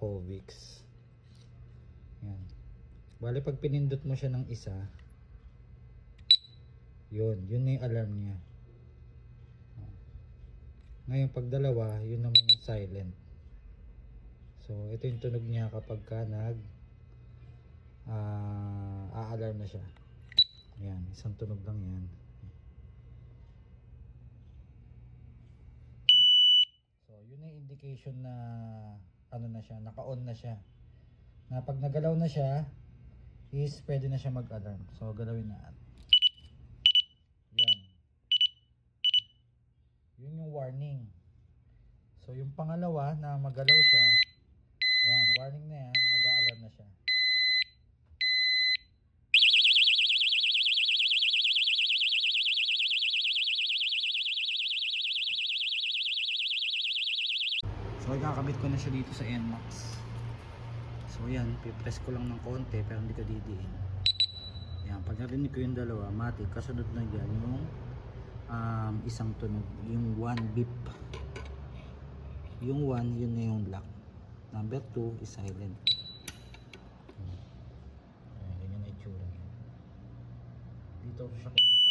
Covix. Yan. Bale pag pinindot mo siya ng isa, yun na yung alarm niya. Ngayon pag dalawa, yun naman yung silent. So ito yung tunog niya kapag ka a-alarm na siya. Ayan, isang tunog lang yan. So yun yung indication na ano na siya, naka-on na siya. Na pag nagalaw na siya, is pwede na siya mag-alarm. So galawin na. Yan. Yun yung warning. So yung pangalawa na magalaw siya, ayan, warning na yan, mag-a-alarm na siya. So ikakabit ko na siya dito sa NMAX. So yan, pipress ko lang ng konti pero hindi ko didiin. Yan, pag narinig ko yung dalawa, matik, kasunod na yan yung isang tunog, yung 1 beep. Yung 1, yun na yung lock. Number 2 is silent. Ayan, ganyan na itsura. Dito siya kumakain.